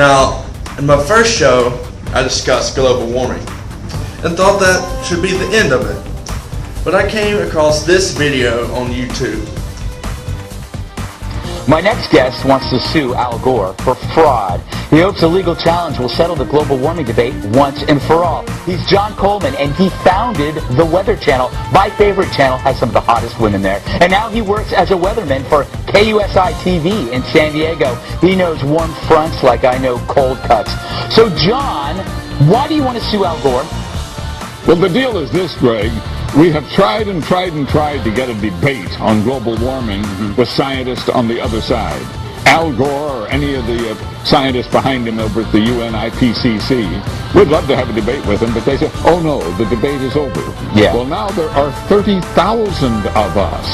Now, in my first show, I discussed global warming and thought that should be the end of it. But I came across this video on YouTube. My next guest wants to sue Al Gore for fraud. He hopes a legal challenge will settle the global warming debate once and for all. He's John Coleman, and he founded the Weather Channel. My favorite channel, has some of the hottest women there. And now he works as a weatherman for KUSI TV in San Diego. He knows warm fronts like I know cold cuts. So, John, why do you want to sue Al Gore? Well, the deal is this, Greg. We have tried and tried and tried to get a debate on global warming with scientists on the other side. Al Gore or any of the scientists behind him over at the UN IPCC, we'd love to have a debate with him, but they say, oh no, the debate is over. Yeah. Well, now there are 30,000 of us.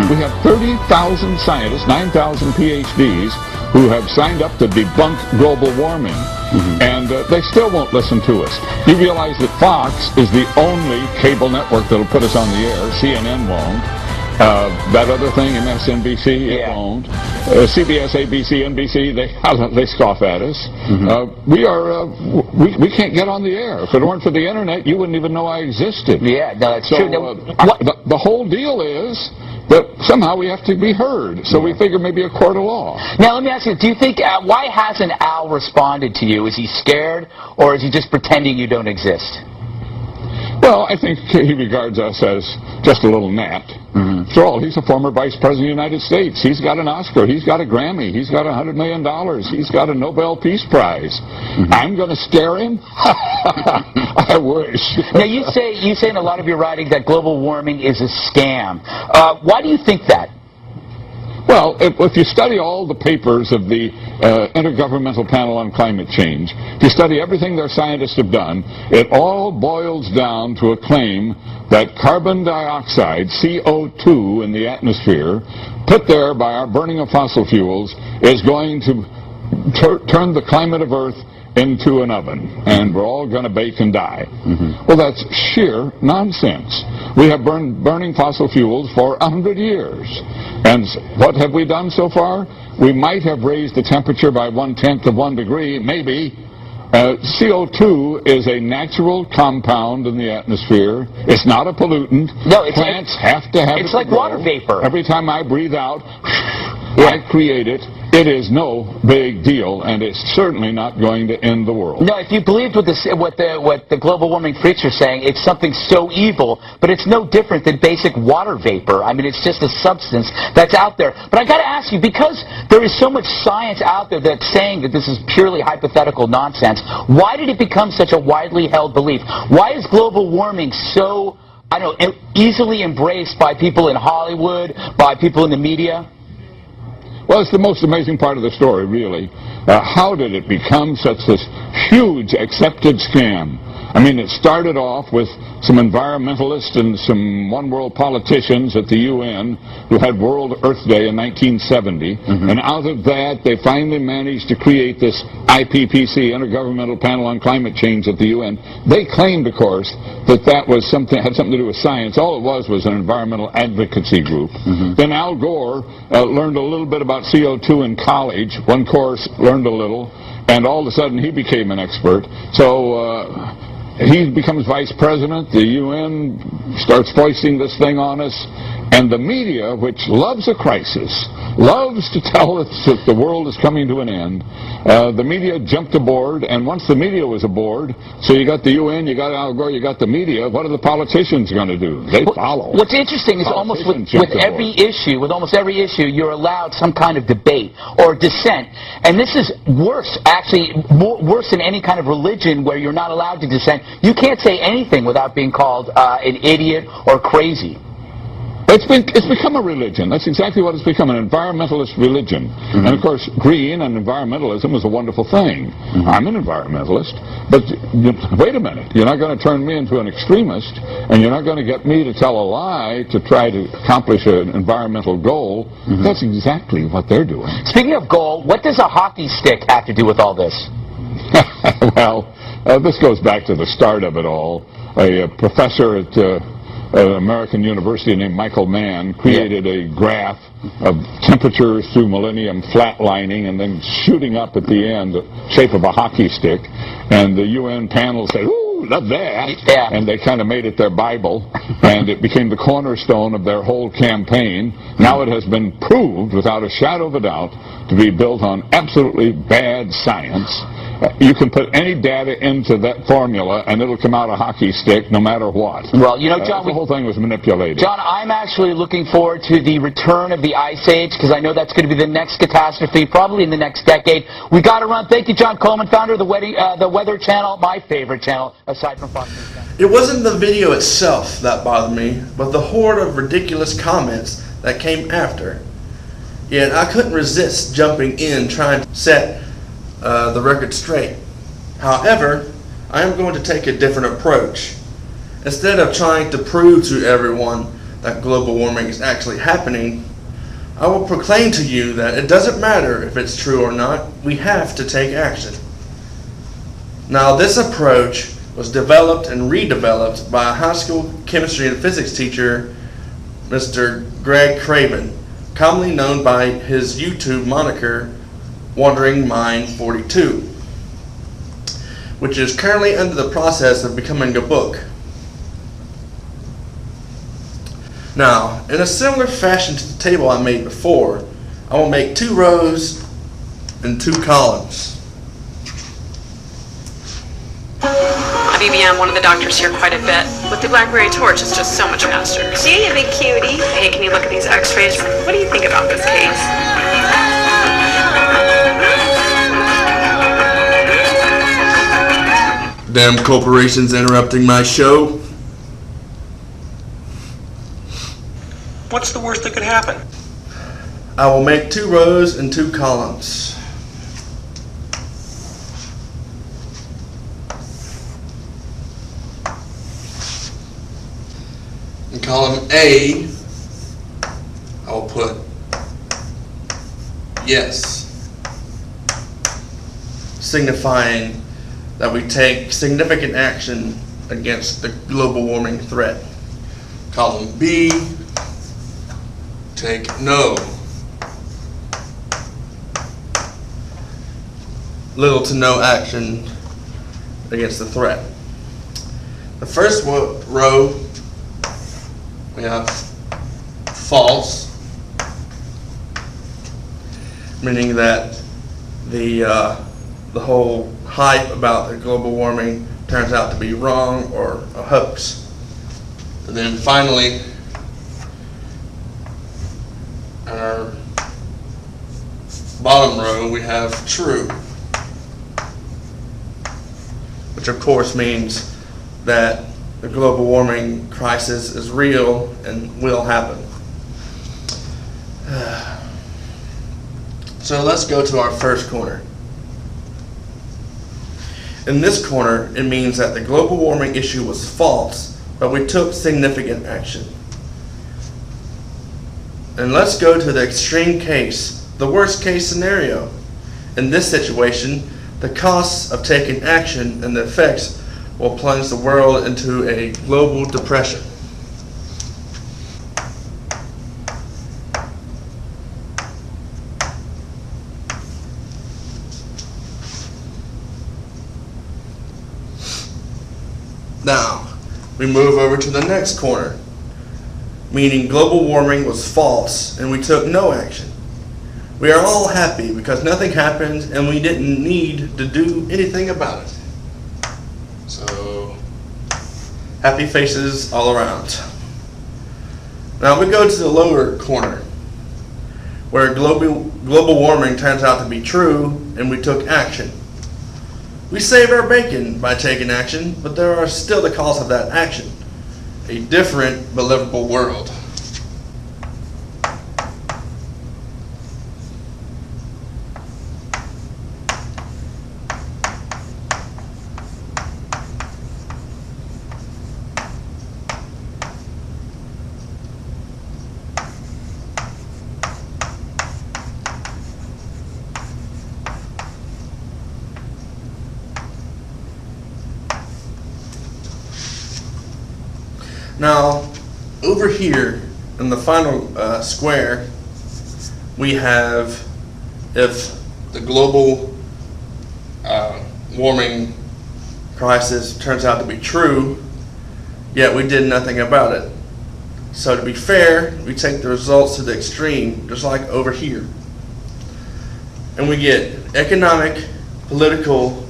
We have 30,000 scientists, 9,000 PhDs, who have signed up to debunk global warming. And they still won't listen to us. You realize that Fox is the only cable network that'll put us on the air. CNN won't. That other thing, MSNBC, it won't. CBS, ABC, NBC, they scoff at us. We can't get on the air. If it weren't for the internet, you wouldn't even know I existed. Yeah, no, that's true. The whole deal is that somehow we have to be heard. So we figure maybe a court of law. Now, let me ask you, do you think, why hasn't Al responded to you? Is he scared, or is he just pretending you don't exist? Well, I think he regards us as just a little gnat. After all, he's a former vice president of the United States. He's got an Oscar. He's got a Grammy. He's got $100 million. He's got a Nobel Peace Prize. I'm going to scare him? I wish. Now, you say in a lot of your writing that global warming is a scam. Why do you think that? Well, if you study all the papers of the Intergovernmental Panel on Climate Change, if you study everything their scientists have done, it all boils down to a claim that carbon dioxide, CO2 in the atmosphere, put there by our burning of fossil fuels, is going to turn the climate of Earth into an oven, and we're all going to bake and die. Well, that's sheer nonsense. We have burning fossil fuels for 100 years. And what have we done so far? We might have raised the temperature by 1/10 of 1 degree, maybe. CO2 is a natural compound in the atmosphere. It's not a pollutant. No, plants have to have it. It's like water vapor. Every time I breathe out, I create it. It is no big deal, and it's certainly not going to end the world. No, if you believed what the global warming freaks are saying, it's something so evil, but it's no different than basic water vapor. I mean, it's just a substance that's out there. But I got to ask you, because there is so much science out there that's saying that this is purely hypothetical nonsense, why did it become such a widely held belief? Why is global warming so, I don't know, easily embraced by people in Hollywood, by people in the media? Well, it's the most amazing part of the story, really. How did it become such this huge accepted scam? I mean, it started off with some environmentalists and some one-world politicians at the UN who had World Earth Day in 1970, and out of that they finally managed to create this IPCC, Intergovernmental Panel on Climate Change at the UN. They claimed, of course, that was had something to do with science. All it was an environmental advocacy group. Then Al Gore learned a little bit about CO2 in college. One course, learned a little, and all of a sudden he became an expert. So he becomes vice president. The UN starts foisting this thing on us. And the media, which loves a crisis, loves to tell us that the world is coming to an end, the media jumped aboard. And once the media was aboard, so you got the UN, you got Al Gore, you got the media, what are the politicians going to do? They follow. What's interesting is almost with every issue, you're allowed some kind of debate or dissent. And this is worse, actually, worse than any kind of religion where you're not allowed to dissent. You can't say anything without being called an idiot or crazy. It's become a religion. That's exactly what it's become, an environmentalist religion. And of course, green and environmentalism is a wonderful thing. I'm an environmentalist, but wait a minute. You're not going to turn me into an extremist, and you're not going to get me to tell a lie to try to accomplish an environmental goal. That's exactly what they're doing. Speaking of goal, what does a hockey stick have to do with all this? Well, this goes back to the start of it all. A professor at an American university named Michael Mann created a graph of temperatures through millennium flatlining and then shooting up at the end, the shape of a hockey stick. And the UN panel said, "Ooh, love that." Yeah. And they kind of made it their Bible, and it became the cornerstone of their whole campaign. Now it has been proved, without a shadow of a doubt, to be built on absolutely bad science. You can put any data into that formula, and it'll come out a hockey stick no matter what. Well, you know, John, the whole thing was manipulated. John, I'm actually looking forward to the return of the Ice Age, because I know that's going to be the next catastrophe, probably in the next decade. We got to run. Thank you, John Coleman, founder of the Weather Channel, my favorite channel, aside from Fox News. It wasn't the video itself that bothered me, but the horde of ridiculous comments that came after. Yet I couldn't resist jumping in trying to set the record straight. However, I am going to take a different approach. Instead of trying to prove to everyone that global warming is actually happening, I will proclaim to you that it doesn't matter if it's true or not, we have to take action. Now, this approach was developed and redeveloped by a high school chemistry and physics teacher, Mr. Greg Craven, commonly known by his YouTube moniker, Wandering Mind 42, which is currently under the process of becoming a book. Now, in a similar fashion to the table I made before, I will make 2 rows and 2 columns. BBM, one of the doctors here quite a bit. With the BlackBerry torch, it's just so much faster. See, you big cutie. Hey, can you look at these x-rays? What do you think about this case? Damn corporations interrupting my show. What's the worst that could happen? I will make 2 rows and 2 columns. In column A, I will put yes, signifying that we take significant action against the global warming threat. Column B, take no. Little to no action against the threat. The first row, we have false, meaning that the whole hype about the global warming turns out to be wrong or a hoax. And then finally, in our bottom row, we have true, which of course means that the global warming crisis is real and will happen. So let's go to our first corner. In this corner, it means that the global warming issue was false, but we took significant action. And let's go to the extreme case, the worst case scenario. In this situation, the costs of taking action and the effects will plunge the world into a global depression. Now, we move over to the next corner, meaning global warming was false and we took no action. We are all happy because nothing happened and we didn't need to do anything about it. So, happy faces all around. Now we go to the lower corner, where global warming turns out to be true and we took action. We saved our bacon by taking action, but there are still the costs of that action. A different but livable world. Now, over here in the final square, we have if the global warming crisis turns out to be true, yet we did nothing about it. So to be fair, we take the results to the extreme, just like over here. And we get economic, political,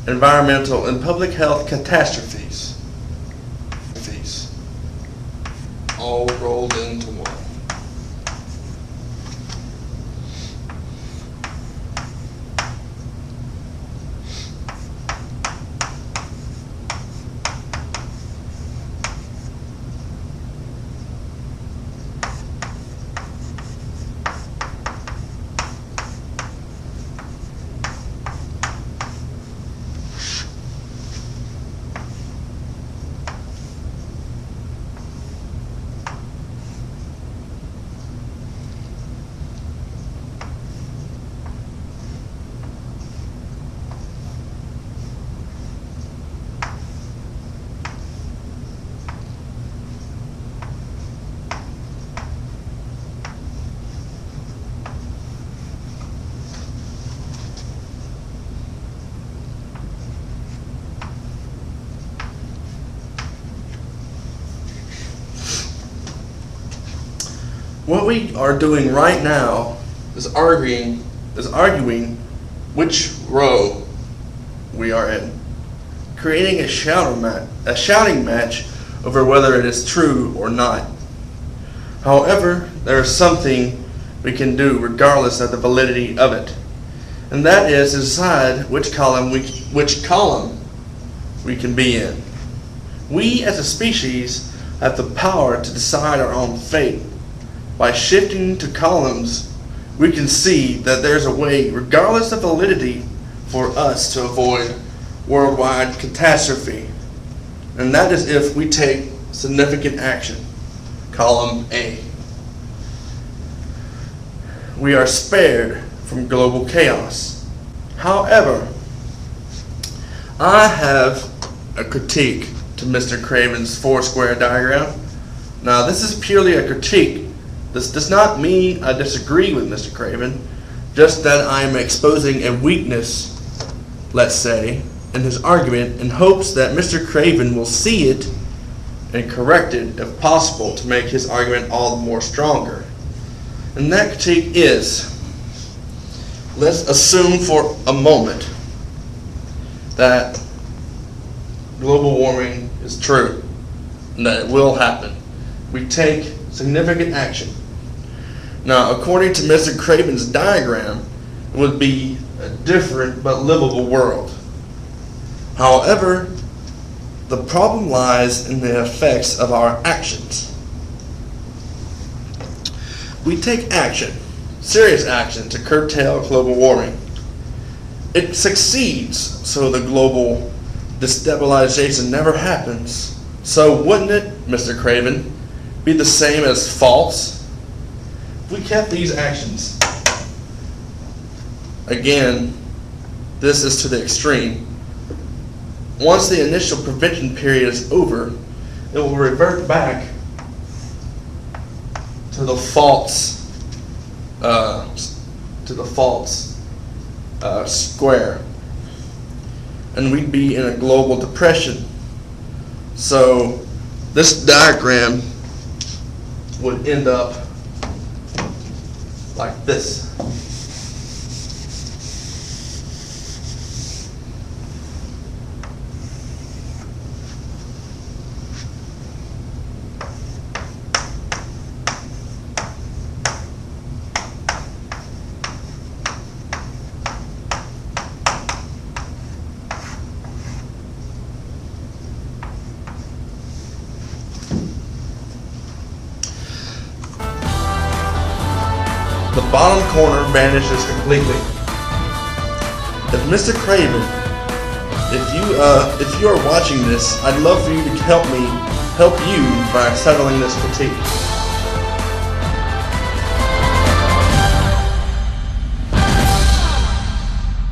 environmental, and public health catastrophes. All rolled into one. What we are doing right now is arguing which row we are in, creating a shouting match over whether it is true or not. However, there is something we can do regardless of the validity of it, and that is decide which column we can be in. We as a species have the power to decide our own fate. By shifting to columns, we can see that there's a way, regardless of validity, for us to avoid worldwide catastrophe. And that is if we take significant action. Column A. We are spared from global chaos. However, I have a critique to Mr. Craven's four-square diagram. Now, this is purely a critique. This does not mean I disagree with Mr. Craven, just that I am exposing a weakness, let's say, in his argument in hopes that Mr. Craven will see it and correct it if possible to make his argument all the more stronger. And that critique is, let's assume for a moment that global warming is true and that it will happen. We take significant action. Now, according to Mr. Craven's diagram, it would be a different but livable world. However, the problem lies in the effects of our actions. We take action, serious action, to curtail global warming. It succeeds, so the global destabilization never happens. So wouldn't it, Mr. Craven, be the same as false? If we kept these actions, again, this is to the extreme. Once the initial prevention period is over, it will revert back to the false square, and we'd be in a global depression. So this diagram would end up like this. The bottom corner vanishes completely. If Mr. Craven, if you are watching this, I'd love for you to help you by settling this critique.